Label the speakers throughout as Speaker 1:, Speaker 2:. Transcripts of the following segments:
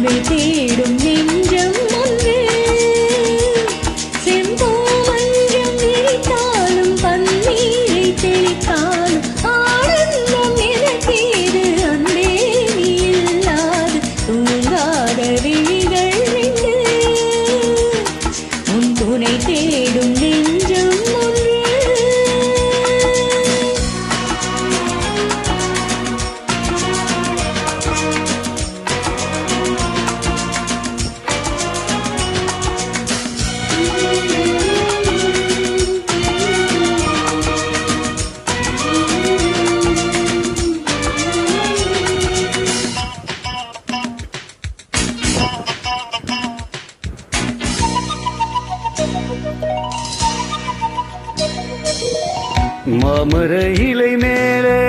Speaker 1: துணை தேடும் நெஞ்சம் ஒன்று செம்போ மஞ்சம் விரித்தாலும் பன்னீரை தெளித்தாலும் ஆனந்தம் எனக்கேது அன்பே நீ இல்லாது தூங்காத விழிகள் ரெண்டு உன் துணை தேடும் நெஞ்சம் ஒன்று.
Speaker 2: மாமர இலை மேலே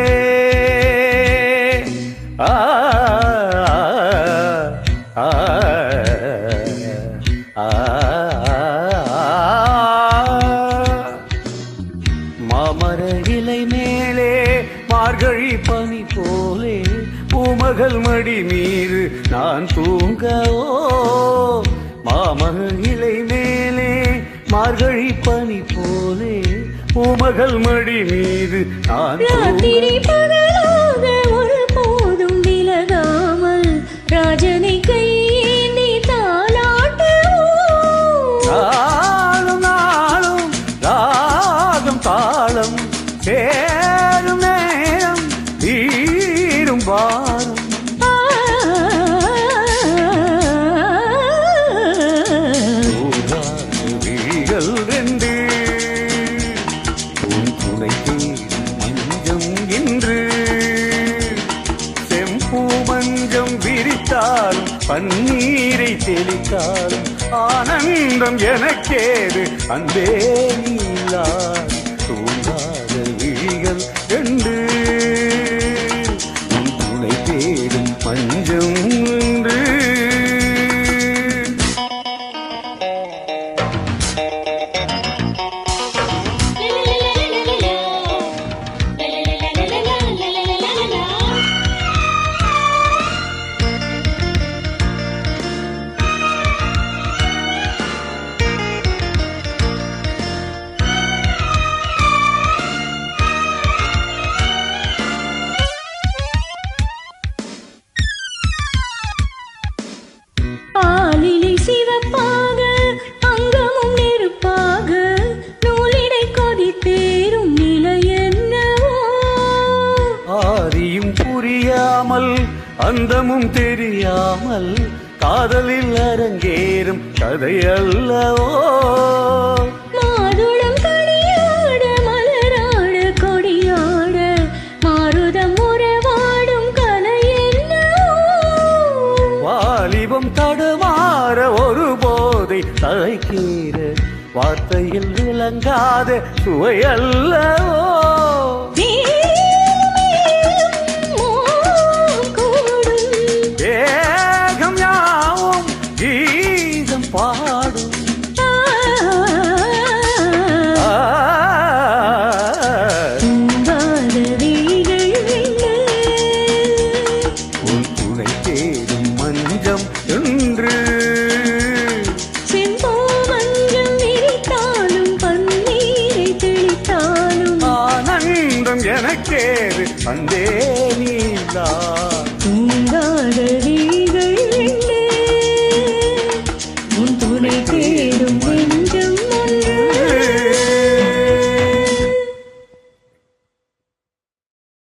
Speaker 2: மாமர இலை மேலே மார்கழி பனி போலே பூமகள் மடி மீது நான் தூங்கவோ. மாமர இலை மேலே மார்கழி பனி போலே பூமகள் மடி மீது நான்
Speaker 1: ராத்திரி பகலாக ஒரு போதும் விலகாமல் ராஜனை கையேந்தி தாலாட்டுவோம்.
Speaker 2: நாளும் நாளும் ராகம் தாளம் சேரும் நேரம் தீரும் வாரம் விழிகள் ரெண்டு உன் துணை தேடும் மஞ்சம் இன்று செம்பூ மஞ்சம் விரித்தாலும் பன்னீரை தெளித்தாலும் ஆனந்தம் எனக்கேது அன்பே நீலா தூங்காத விழிகள் ரெண்டு உன் துணை தேடும் மஞ்சம் இன்று.
Speaker 1: ஆலிலை சிவப்பாக அங்கமும் நெருப்பாக நூலிடை கொதித்தேறும் நிலை என்னவோ.
Speaker 2: ஆரியும் புரியாமல் அந்தமும் தெரியாமல் காதலில் அரங்கேறும் கதை அல்லவோ.
Speaker 1: மாதுளம் கனியாட மலராட கொடியாட மாருதம் உறவாடும் கலை என்னவோ.
Speaker 2: வாலிபம் தடுமாற ஒரு போதை தலைக்கீர வார்த்தையில் விளங்காத சுவை அல்லவோ. ஏகம் யாவும் கீதம் பாடும் உன் துணை தேடும் மஞ்சம் என்று
Speaker 1: செம்போ மஞ்சம் விரித்தாலும் பன்னீரை தெளித்தாலும்
Speaker 2: ஆனந்தம் எனக்கேது அந்தே நீலா